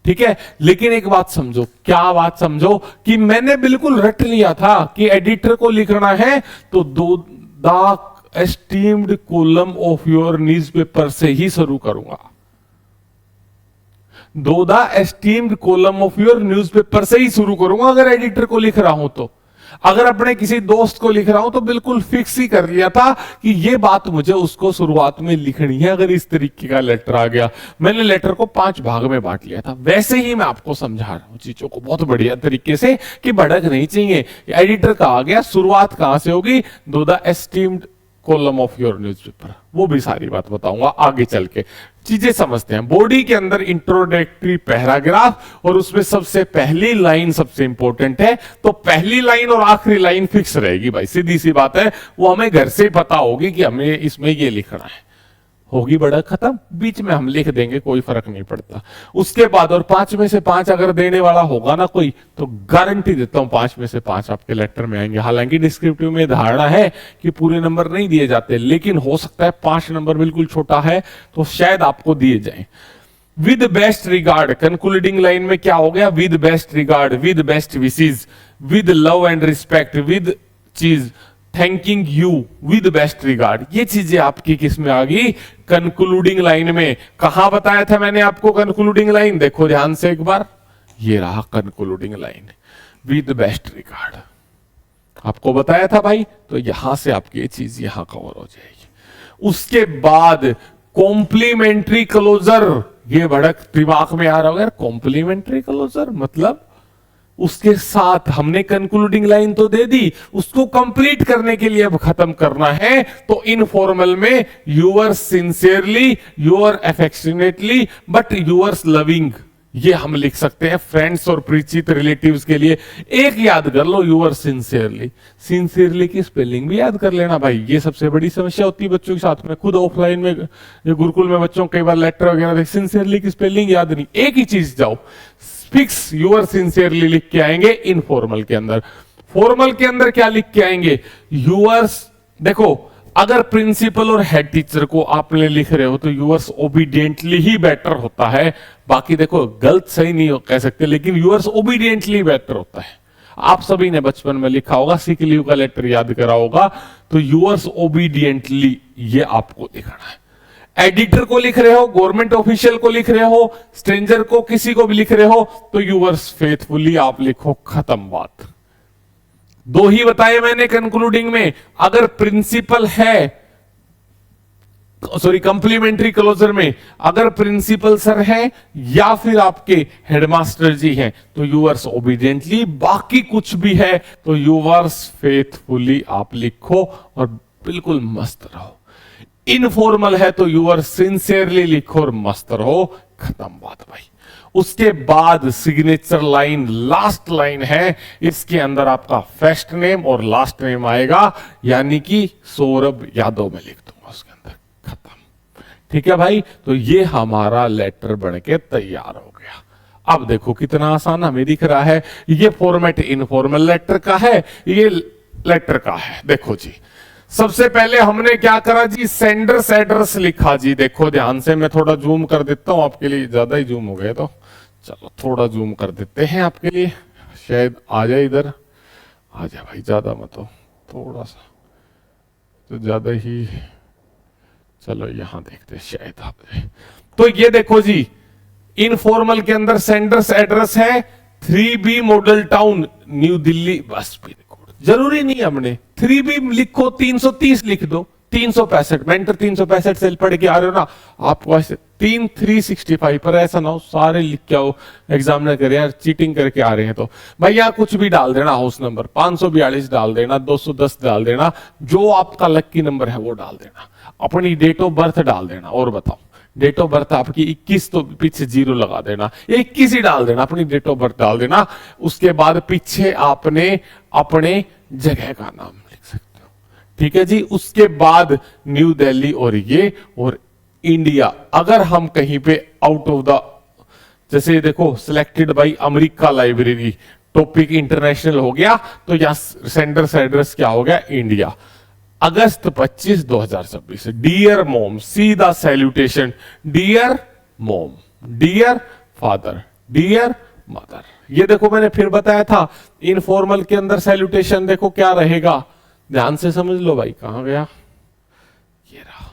S1: ठीक है, लेकिन एक बात समझो, क्या बात समझो, कि मैंने बिल्कुल रट लिया था कि एडिटर को लिखना है तो the esteemed column of your newspaper से ही शुरू करूंगा। The esteemed column of your newspaper से ही शुरू करूंगा अगर एडिटर को लिख रहा हूं तो। अगर अपने किसी दोस्त को लिख रहा हूं तो बिल्कुल फिक्स ही कर लिया था कि ये बात मुझे उसको शुरुआत में लिखनी है। अगर इस तरीके का लेटर आ गया, मैंने लेटर को 5 भाग में बांट लिया था। वैसे ही मैं आपको समझा रहा हूं चीजों को बहुत बढ़िया तरीके से कि भड़क नहीं चाहिए। एडिटर का आ गया, शुरुआत कहां से होगी, the esteemed column of your newspaper, वो भी सारी बात बताऊंगा आगे चल के। चीजें समझते हैं। बॉडी के अंदर इंट्रोडक्टरी पैराग्राफ, और उसमें सबसे पहली लाइन सबसे इंपॉर्टेंट है, तो पहली लाइन और आखिरी लाइन फिक्स रहेगी भाई, सीधी सी बात है। वो हमें घर से पता होगी कि हमें इसमें ये लिखना है, होगी बड़ा खत्म, बीच में हम लिख देंगे, कोई फर्क नहीं पड़ता। उसके बाद और 5 में से 5 अगर देने वाला होगा ना कोई, तो गारंटी देता हूं 5 में से 5 आपके लेटर में आएंगे। हालांकि डिस्क्रिप्टिव में धारणा है कि पूरे नंबर नहीं दिए जाते, लेकिन हो सकता है 5 नंबर बिल्कुल छोटा है तो शायद आपको दिए जाए। With best regard, concluding line में क्या हो गया, with best regard, with best wishes, with love and respect, with चीज, thanking you, with best regard, ये चीजें आपकी किस में आ गई, कंक्लूडिंग लाइन में। कहां बताया था मैंने आपको कंक्लूडिंग लाइन, देखो ध्यान से एक बार, ये रहा concluding line, with best regard, आपको बताया था भाई। तो यहां से आपकी ये चीज यहां कवर हो जाएगी। उसके बाद कॉम्प्लीमेंट्री क्लोजर, ये भड़क दिमाग में आ रहा होगा, कॉम्प्लीमेंट्री क्लोजर मतलब उसके साथ हमने कंक्लूडिंग लाइन तो दे दी, उसको कंप्लीट करने के लिए अब खत्म करना है, तो इनफॉर्मल में yours sincerely, your affectionately, but yours loving, ये हम लिख सकते हैं फ्रेंड्स और परिचित रिलेटिव्स के लिए। एक याद कर लो, यूअर सिंसियरली, सिंसियरली की स्पेलिंग भी याद कर लेना भाई, ये सबसे बड़ी समस्या होती है बच्चों के साथ में। खुद ऑफलाइन में गुरुकुल में बच्चों कई बार लेटर वगैरह सिंसियरली की स्पेलिंग याद नहीं, एक ही चीज जाओ, फिक्स यूअर सिंसियरली लिख के आएंगे इनफॉर्मल के अंदर। फॉर्मल के अंदर क्या लिख के आएंगे, यूअर्स, देखो अगर प्रिंसिपल और हेड टीचर को आपने लिख रहे हो तो यूअर्स ओबीडियंटली ही बेटर होता है। बाकी देखो गलत सही नहीं कह सकते, लेकिन यूअर्स ओबीडियंटली बेटर होता है। आप सभी ने बचपन में लिखा होगा, सिक लीव का लेटर याद करा होगा, तो यूअर्स ओबीडियंटली ये आपको लिखना है। एडिटर को लिख रहे हो, गवर्नमेंट ऑफिशियल को लिख रहे हो, स्ट्रेंजर को, किसी को भी लिख रहे हो, तो यूअर्स फेथफुली आप लिखो, खत्म बात। 2 ही बताए मैंने कंक्लूडिंग में। अगर प्रिंसिपल है, सॉरी कंप्लीमेंट्री क्लोजर में अगर प्रिंसिपल सर है या फिर आपके हेडमास्टर जी हैं तो यूअर्स ओबीडियंटली, बाकी कुछ भी है तो यूअर्स फेथफुली आप लिखो और बिल्कुल मस्त रहो। इनफॉर्मल है तो यूअर सिंसियरली लिखो और मस्त रहो, खत्म बात भाई। उसके बाद सिग्नेचर लाइन, लास्ट लाइन है, इसके अंदर आपका फर्स्ट नेम और लास्ट नेम आएगा, यानी कि सौरभ यादव में लिख दूंगा उसके अंदर, खत्म। ठीक है भाई, तो ये हमारा लेटर बनके तैयार हो गया। अब देखो कितना आसान हमें दिख रहा है। ये फॉर्मेट इनफॉर्मल लेटर का है, ये लेटर का है। देखो जी, सबसे पहले हमने क्या करा जी, सेंडर्स एड्रेस लिखा जी। देखो ध्यान से, मैं थोड़ा जूम कर देता हूं आपके लिए, ज्यादा ही जूम हो गए तो चलो थोड़ा जूम कर देते हैं आपके लिए, शायद आ जाए इधर, आ जाए भाई, ज्यादा मत हो, थोड़ा सा तो ज्यादा ही, चलो यहां देखते हैं शायद आ जाए। तो ये देखो जी, इनफॉर्मल के अंदर सेंडर्स एड्रेस है 3B model town new Delhi, बस पिन कोड जरूरी नहीं, हमने 3B लिखो, 330 लिख दो, 365 मेंटर 365 सेल पढ़ के आ रहे हो ना, आपको ऐसे 365 पर ऐसा ना हो सारे लिख के आओ, एग्जाम ना करे यार, चीटिंग करके आ रहे हैं तो भाई यहाँ कुछ भी डाल देना, हाउस नंबर 542 डाल देना, 210 डाल देना, जो आपका लकी नंबर है वो डाल देना, अपनी डेट ऑफ बर्थ डाल देना। और बताओ डेट ऑफ बर्थ आपकी 21, तो पीछे 0 लगा देना, 21 ही डाल देना, अपनी डेट ऑफ बर्थ डाल देना। उसके बाद पीछे आपने अपने जगह का नाम लिख सकते हो, ठीक है जी। उसके बाद न्यू दिल्ली और ये और इंडिया। अगर हम कहीं पे आउट ऑफ द, जैसे देखो selected by America library, topic international हो गया, तो यहां सेंडर से एड्रेस क्या हो गया, इंडिया। अगस्त 25 2026, डियर मॉम, सीधा salutation, dear mom, dear father, dear mother. ये देखो मैंने फिर बताया था, इनफॉर्मल के अंदर सैल्यूटेशन देखो क्या रहेगा, ध्यान से समझ लो भाई। कहां गया, ये रहा।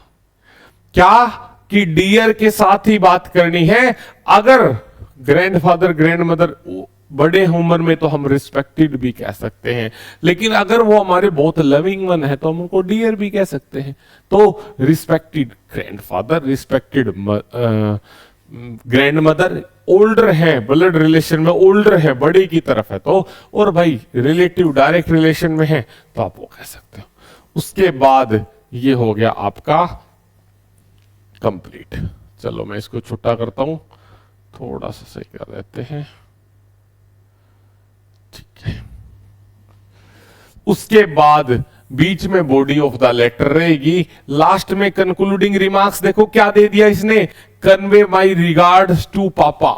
S1: क्या कि डियर के साथ ही बात करनी है। अगर ग्रैंडफादर ग्रैंड मदर बड़े उम्र में तो हम रिस्पेक्टेड भी कह सकते हैं, लेकिन अगर वो हमारे बहुत लविंग वन है तो हम उनको डियर भी कह सकते हैं। तो respected grandfather, respected grand mother, older है ब्लड रिलेशन में, ओल्डर है बड़े की तरफ है तो, और भाई रिलेटिव डायरेक्ट रिलेशन में है तो आप वो कह सकते हो। उसके बाद ये हो गया आपका कंप्लीट। चलो मैं इसको छोटा करता हूं, थोड़ा सा सही कर देते हैं, ठीक है। उसके बाद बीच में बॉडी ऑफ द लेटर रहेगी, लास्ट में कंक्लूडिंग रिमार्क्स देखो क्या दे दिया इसने, कन्वे माई रिगार्ड्स टू पापा।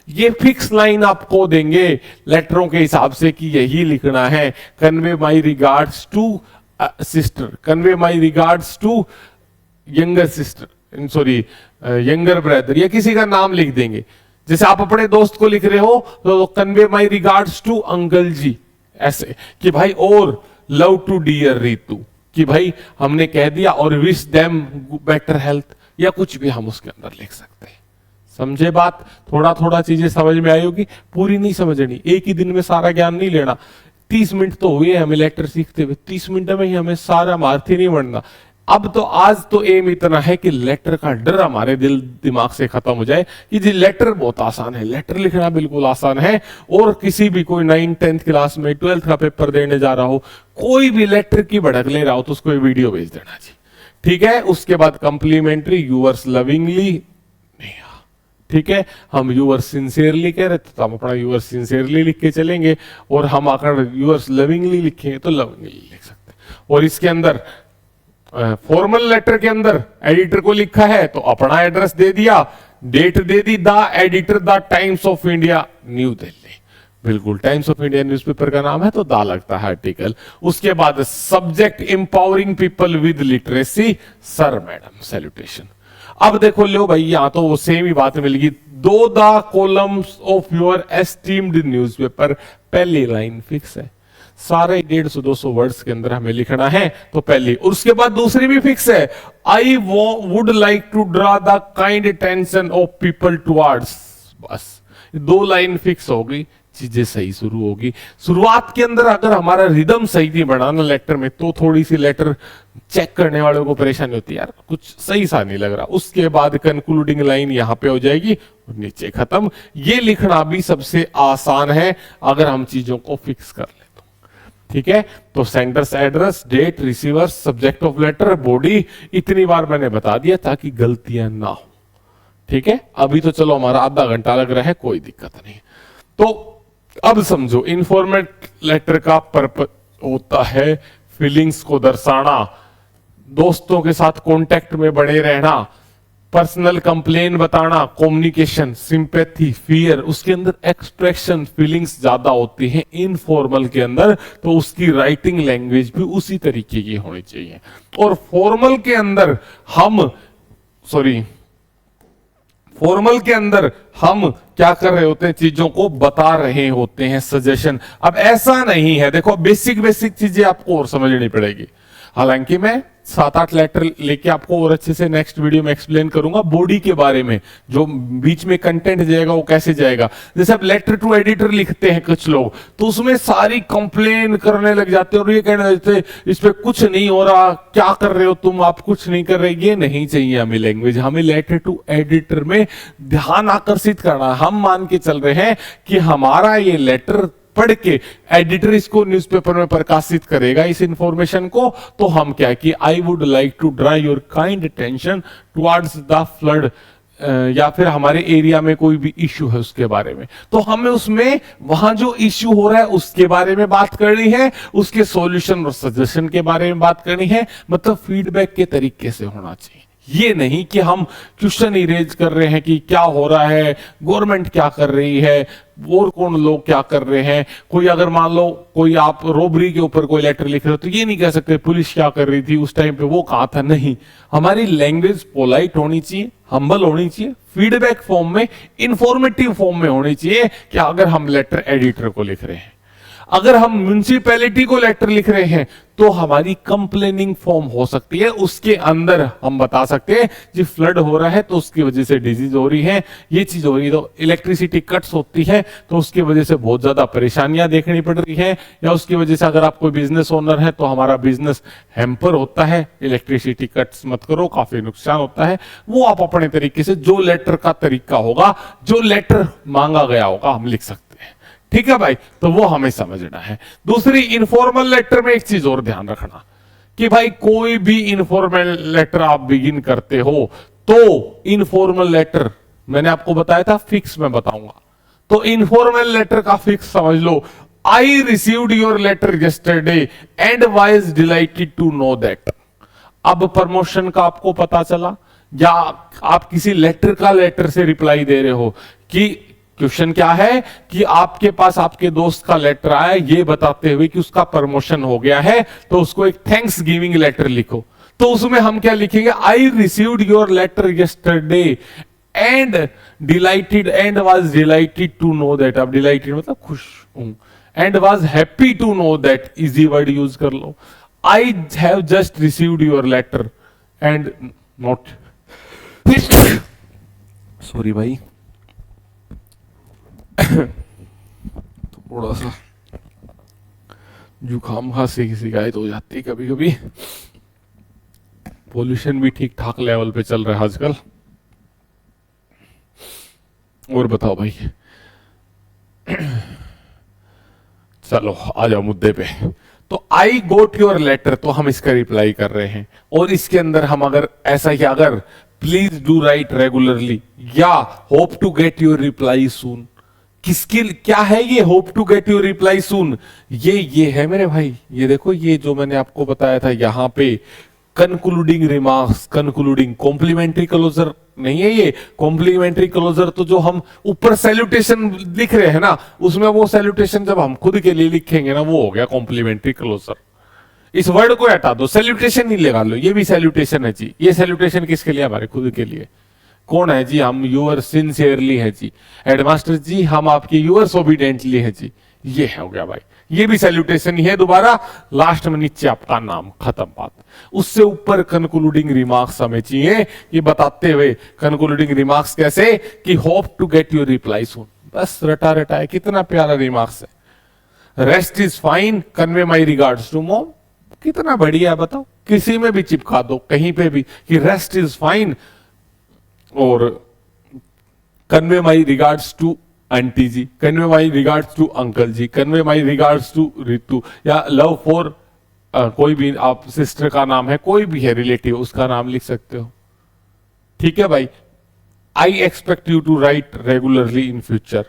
S1: ये फिक्स लाइन आपको देंगे लेटरों के हिसाब से कि यही लिखना है, convey my regards to sister, convey my regards to younger sister, sorry younger brother, या किसी का नाम लिख देंगे। जैसे आप अपने दोस्त को लिख रहे हो तो convey my regards to uncle ji, ऐसे कि भाई, और लव टू डियर रीतू, कि भाई हमने कह दिया, और विश देम बेटर हेल्थ, या कुछ भी हम उसके अंदर लिख सकते हैं। समझे बात, थोड़ा थोड़ा चीजें समझ में आई होगी, पूरी नहीं समझनी, एक ही दिन में सारा ज्ञान नहीं लेना। 30 मिनट तो हुए हमें लेटर सीखते हुए, 30 मिनट में ही हमें सारा मार्थी नहीं बनना। अब तो आज तो एम इतना है कि लेटर का डर हमारे दिल दिमाग से खत्म हो जाए कि जी लेटर बहुत आसान है, लेटर लिखना बिल्कुल आसान है। और किसी भी कोई 9th 10th क्लास में 12th का पेपर देने जा रहा हो, कोई भी लेटर की भड़क ले रहा हो तो उसको वीडियो भेज देना जी, ठीक है। उसके बाद कंप्लीमेंट्री, यूअर्स लविंगली, नहीं, ठीक है। हम यूअर्स सिंसियरली कह रहे थे तो हम अपना यूअर्स सिंसियरली लिख के चलेंगे, और हम अगर यूअर्स लविंगली लिखेंगे तो लविंगली लिख सकते हैं। और इसके अंदर फॉर्मल लेटर के अंदर एडिटर को लिखा है तो अपना एड्रेस दे दिया, डेट दे दी, the editor the Times of India new Delhi, बिल्कुल टाइम्स ऑफ इंडिया न्यूज़पेपर का नाम है तो दा लगता है आर्टिकल। उसके बाद subject empowering people with literacy, sir madam salutation. अब देखो लो भाई, यहां तो वो सेम ही बात मिलेगी, दो the columns of your esteemed newspaper, पहली लाइन फिक्स है, सारे 150-200 वर्ड्स के अंदर हमें लिखना है तो पहली, और उसके बाद दूसरी भी फिक्स है, I would like to draw the kind attention of people towards, बस 2 लाइन फिक्स होगी, चीजें सही शुरू होगी। शुरुआत के अंदर अगर हमारा रिदम सही नहीं बनाना लेटर में तो थोड़ी सी लेटर चेक करने वालों को परेशानी होती है, यार कुछ सही सा नहीं लग रहा। उसके बाद कंक्लूडिंग लाइन यहां पे हो जाएगी और नीचे खत्म। ये लिखना भी सबसे आसान है अगर हम चीजों को फिक्स कर ले, ठीक है। तो sender's address, date, receiver, subject of letter, body, इतनी बार मैंने बता दिया ताकि गलतियां ना हो, ठीक है। अभी तो चलो हमारा आधा घंटा लग रहा है, कोई दिक्कत नहीं। तो अब समझो, इनफॉर्मेट लेटर का पर्पस होता है फीलिंग्स को दर्शाना, दोस्तों के साथ कांटेक्ट में बने रहना, पर्सनल कंप्लेन बताना, कम्युनिकेशन, सिंपैथी, फियर, उसके अंदर एक्सप्रेशन, फीलिंग्स ज्यादा होती हैं इनफॉर्मल के अंदर, तो उसकी राइटिंग लैंग्वेज भी उसी तरीके की होनी चाहिए। और फॉर्मल के अंदर फॉर्मल के अंदर हम क्या कर रहे होते हैं, चीजों को बता रहे होते हैं, सजेशन। अब ऐसा नहीं है, देखो बेसिक चीजें आपको और समझनी पड़ेगी। हालांकि मैं 7-8 लेटर लेके आपको और अच्छे से नेक्स्ट वीडियो में एक्सप्लेन करूंगा बॉडी के बारे में, जो बीच में कंटेंट जाएगा वो कैसे जाएगा। जैसे आप लेटर टू एडिटर लिखते हैं कुछ लोग, तो उसमें सारी कंप्लेन करने लग जाते हैं और ये कहने लगते हैं इस पे कुछ नहीं हो रहा, क्या कर रहे हो तुम, आप कुछ नहीं कर रहे। ये नहीं चाहिए हमें लैंग्वेज, हमें लेटर टू एडिटर में ध्यान आकर्षित करना। हम मान के चल रहे हैं कि हमारा ये लेटर पढ़ के एडिटर इसको न्यूज़पेपर में प्रकाशित करेगा इस इंफॉर्मेशन को, तो हम क्या कि I would like to draw your kind attention towards the flood, या फिर हमारे एरिया में कोई भी इश्यू है उसके बारे में, तो हमें उसमें वहां जो इश्यू हो रहा है उसके बारे में बात करनी है, उसके सॉल्यूशन और सजेशन के बारे में बात करनी है, मतलब फीडबैक के तरीके से होना चाहिए। ये नहीं कि हम क्वेश्चन इरेज कर रहे हैं कि क्या हो रहा है, गवर्नमेंट क्या कर रही है, और कौन लोग क्या कर रहे हैं। कोई अगर मान लो कोई आप रोबरी के ऊपर कोई लेटर लिख रहे हो तो ये नहीं कह सकते पुलिस क्या कर रही थी उस टाइम पे, वो कहा था। नहीं, हमारी लैंग्वेज पोलाइट होनी चाहिए, हम्बल होनी चाहिए, फीडबैक फॉर्म में, इंफॉर्मेटिव फॉर्म में होनी चाहिए। कि अगर हम लेटर एडिटर को लिख रहे हैं, अगर हम म्युनिसिपैलिटी को लेटर लिख रहे हैं, तो हमारी कंप्लेनिंग फॉर्म हो सकती है, उसके अंदर हम बता सकते हैं जी फ्लड हो रहा है तो उसकी वजह से डिजीज हो रही है, ये चीज हो रही है, तो इलेक्ट्रिसिटी कट्स होती है तो उसकी वजह से बहुत ज्यादा परेशानियां देखनी पड़ रही है, या उसकी वजह से अगर आप कोई बिजनेस ओनर है तो हमारा बिजनेस हैम्पर होता है, इलेक्ट्रिसिटी कट्स मत करो, काफी नुकसान होता है। वो आप अपने तरीके से जो लेटर का तरीका होगा, जो लेटर मांगा गया होगा, हम लिख सकते हैं। ठीक है भाई, तो वो हमें समझना है। दूसरी, इनफॉर्मल लेटर में एक चीज और ध्यान रखना कि भाई कोई भी इनफॉर्मल लेटर आप बिगिन करते हो तो इनफॉर्मल लेटर मैंने आपको बताया था, फिक्स में बताऊंगा, तो इनफॉर्मल लेटर का फिक्स समझ लो। I received your letter yesterday and was delighted to know that. अब प्रमोशन का आपको पता चला, या आप किसी लेटर का लेटर से रिप्लाई दे रहे हो कि क्वेश्चन क्या है कि आपके पास आपके दोस्त का लेटर आया ये बताते हुए कि उसका प्रमोशन हो गया है, तो उसको एक थैंक्स गिविंग लेटर लिखो। तो उसमें हम क्या लिखेंगे, I received your letter yesterday and delighted, and was delighted to know that. अब डिलाइटेड मतलब खुश हूं, and was happy to know that, easy word use कर लो। I have just received your letter and not, sorry भाई थोड़ा सा जुकाम खांसी की शिकायत हो जाती है कभी कभी। पोल्यूशन भी ठीक ठाक लेवल पे चल रहा है आजकल। और बताओ भाई, चलो आ जाओ मुद्दे पे। तो आई गोट योर लेटर, तो हम इसका रिप्लाई कर रहे हैं, और इसके अंदर हम अगर ऐसा ही अगर प्लीज डू राइट रेगुलरली या hope to get your reply soon, किसकी क्या है ये hope to get your reply soon, ये है मेरे भाई, ये देखो, ये जो मैंने आपको बताया था यहां पे concluding remarks, concluding complimentary closure नहीं है ये। कॉम्प्लीमेंट्री क्लोजर तो जो हम ऊपर सैल्यूटेशन लिख रहे हैं ना, उसमें वो सैल्यूटेशन जब हम खुद के लिए लिखेंगे ना, वो हो गया कॉम्प्लीमेंट्री क्लोजर। इस वर्ड को हटा दो, सैल्यूटेशन ही लगा लो, ये भी सैल्यूटेशन है जी। ये सैल्यूटेशन किसके लिए, हमारे खुद के लिए। कौन है जी, हम यूअर सिंसियरली है जी, हेडमास्टर जी हम आपके यूअर्स ओबीडेंटली है जी, ये हो गया भाई, ये भी सैल्यूटेशन ही है। दोबारा लास्ट में नीचे आपका नाम, खत्म बात। उससे ऊपर कंक्लूडिंग रिमार्क्स हमें चाहिए, ये बताते हुए कंक्लूडिंग रिमार्क्स कैसे कि hope to get your reply soon, बस रटा रटा है, कितना प्यारा रिमार्क्स है। Rest is fine, convey my regards to mom, कितना बढ़िया है बताओ, किसी में भी चिपका दो कहीं पे भी कि रेस्ट इज फाइन, और convey my regards to aunty ji, convey my regards to uncle ji, convey my regards to Ritu, या लव फॉर कोई भी आप सिस्टर का नाम है, कोई भी है रिलेटिव, उसका नाम लिख सकते हो। ठीक है भाई। I expect you to write regularly in future,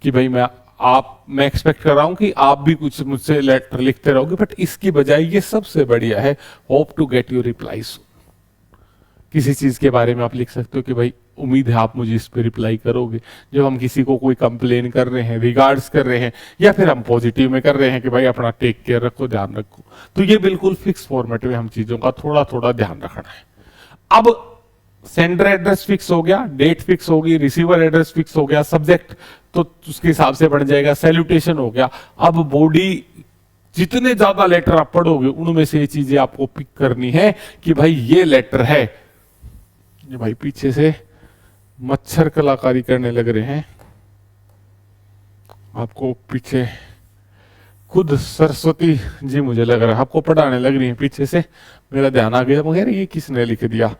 S1: कि भाई मैं एक्सपेक्ट कर रहा हूं कि आप भी कुछ मुझसे लेटर लिखते रहोगे, बट इसकी बजाय ये सबसे बढ़िया है hope to get your reply soon. किसी चीज के बारे में आप लिख सकते हो कि भाई उम्मीद है आप मुझे इस पे रिप्लाई करोगे। जब हम किसी को कोई कंप्लेन कर रहे हैं, रिगार्ड्स कर रहे हैं, या फिर हम पॉजिटिव में कर रहे हैं कि भाई अपना टेक केयर रखो, ध्यान रखो, तो ये बिल्कुल फिक्स फॉर्मेट में हम चीजों का थोड़ा थोड़ा ध्यान रखना है। अब सेंडर एड्रेस फिक्स हो गया, डेट फिक्स होगी, रिसीवर एड्रेस फिक्स हो गया, सब्जेक्ट तो उसके हिसाब से बन जाएगा, सैल्यूटेशन हो गया। अब बॉडी, जितने ज्यादा लेटर आप पढ़ोगे उनमें से ये चीजें आपको पिक करनी है कि भाई ये लेटर है। ये भाई पीछे से मच्छर कलाकारी करने लग रहे हैं, आपको पीछे खुद सरस्वती जी मुझे लग रहा है आपको पढ़ाने लग रही है पीछे से। मेरा ध्यान आ गया, मगर ये किसने लिख दिया,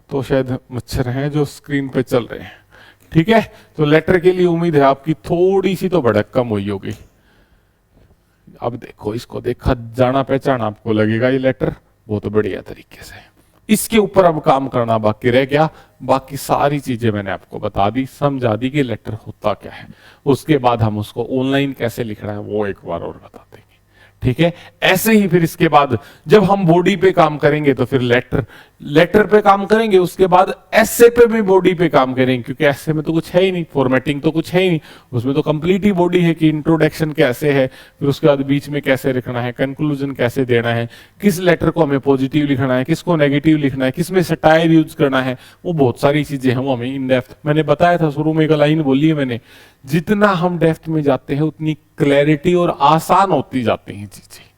S1: तो शायद मच्छर हैं जो स्क्रीन पे चल रहे हैं। ठीक है, तो लेटर के लिए उम्मीद है आपकी थोड़ी सी तो बढ़त कम हुई होगी। अब देखो, इसको देखा जाना पहचाना आपको लगेगा ये लेटर बहुत बढ़िया तरीके से। इसके ऊपर अब काम करना बाकी रह गया। बाकी सारी चीजें मैंने आपको बता दी, समझा दी कि लेटर होता क्या है। उसके बाद हम उसको ऑनलाइन कैसे लिखना है वो एक बार और बता देंगे। ठीक है, ऐसे ही फिर इसके बाद जब हम बॉडी पे काम करेंगे तो फिर लेटर पे काम करेंगे, उसके बाद एसे पे भी बॉडी पे काम करेंगे, क्योंकि एसे में तो कुछ है ही नहीं, फॉर्मेटिंग तो कुछ है ही नहीं, उसमें तो कंप्लीट ही बॉडी है कि इंट्रोडक्शन कैसे है, फिर उसके बाद बीच में कैसे लिखना है, कंक्लूजन कैसे देना है, किस लेटर को हमें पॉजिटिव लिखना है, किसको नेगेटिव लिखना है, किसमें सटायर यूज करना है, वो बहुत सारी चीजें हैं, वो हमें इन डेप्थ। मैंने बताया था शुरू में एक लाइन बोली है मैंने, जितना हम डेप्थ में जाते हैं उतनी क्लैरिटी और आसान होती जाती हैं चीजें।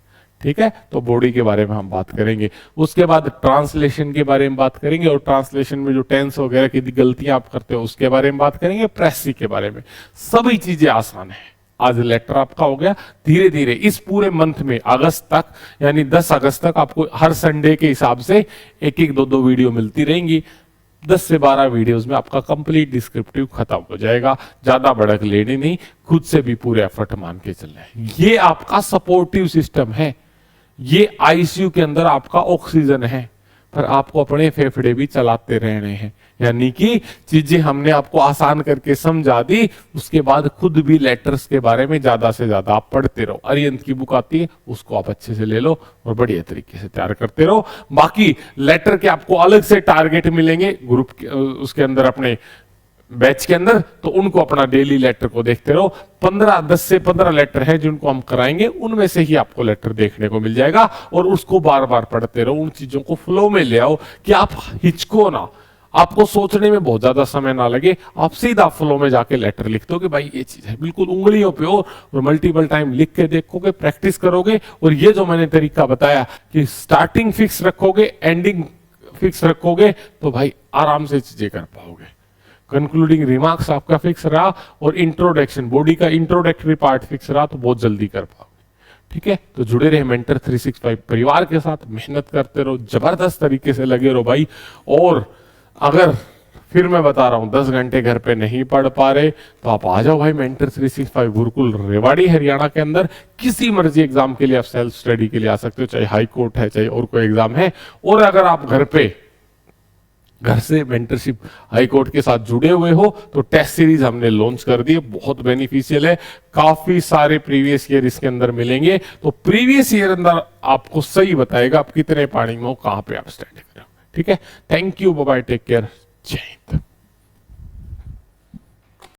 S1: ठीक है, तो बॉडी के बारे में हम बात करेंगे। उसके बाद ट्रांसलेशन के बारे में बात करेंगे, और ट्रांसलेशन में जो टेंस वगैरह की गलतियां आप करते हो उसके बारे में बात करेंगे, प्रेसी के बारे में। सभी चीजें आसान है। आज लेटर आपका हो गया। धीरे धीरे इस पूरे मंथ में अगस्त तक, यानी 10 अगस्त तक आपको हर संडे के हिसाब से एक एक दो वीडियो मिलती रहेंगी। 10 से 12 वीडियोस में आपका कंप्लीट डिस्क्रिप्टिव खत्म हो जाएगा। ज्यादा बढ़क लेनी नहीं, खुद से भी पूरे एफर्ट मान के चलना है। ये आपका सपोर्टिव सिस्टम है, ये आईसीयू के अंदर आपका ऑक्सीजन है, पर आपको अपने फेफड़े भी चलाते रहने हैं। यानी कि चीजें हमने आपको आसान करके समझा दी, उसके बाद खुद भी लेटर्स के बारे में ज्यादा से ज्यादा आप पढ़ते रहो। अरिहंत की बुक आती है, उसको आप अच्छे से ले लो और बढ़िया तरीके से तैयार करते रहो। बाकी लेटर के आपको अलग से टारगेट मिलेंगे ग्रुप के, उसके अंदर अपने बैच के अंदर, तो उनको अपना डेली लेटर को देखते रहो। 10 से 15 लेटर है जिनको हम कराएंगे, उनमें से ही आपको लेटर देखने को मिल जाएगा, और उसको बार बार पढ़ते रहो। उन चीजों को फ्लो में ले आओ कि आप हिचको ना, आपको सोचने में बहुत ज्यादा समय ना लगे, आप सीधा फ्लो में जाके लेटर लिख दो कि भाई ये चीज है, बिल्कुल उंगलियों पे हो, और मल्टीपल टाइम लिख के देखोगे, प्रैक्टिस करोगे। और ये जो मैंने तरीका बताया कि स्टार्टिंग फिक्स रखोगे, एंडिंग फिक्स रखोगे, तो भाई आराम से चीजें कर पाओगे। कंक्लूडिंग रिमार्क्स आपका फिक्स रहा, और इंट्रोडक्शन, बॉडी का इंट्रोडक्टरी पार्ट फिक्स रहा, तो बहुत जल्दी कर पाओगे। ठीक है, तो जुड़े रहे मेंटर 365 परिवार के साथ, मेहनत करते रहो, जबरदस्त तरीके से लगे रहो भाई। और अगर फिर मैं बता रहा हूं 10 घंटे घर पे नहीं पढ़ पा रहे, तो आप आ जाओ भाई मेंटर 365 गुरुकुल रेवाड़ी हरियाणा के अंदर। किसी मर्जी एग्जाम के लिए आप सेल्फ स्टडी के लिए आ सकते हो, चाहे हाई कोर्ट है, चाहे और कोई एग्जाम है। और अगर आप घर से मेंटरशिप हाई कोर्ट के साथ जुड़े हुए हो, तो टेस्ट सीरीज हमने लॉन्च कर दी है, बहुत बेनिफिशियल है। काफी सारे प्रीवियस ईयर इसके अंदर मिलेंगे, तो प्रीवियस ईयर अंदर आपको सही बताएगा आप कितने पानी में हो, कहां पे आप स्टैंड करो। ठीक है, thank you, bye bye, take care, जय हिंद।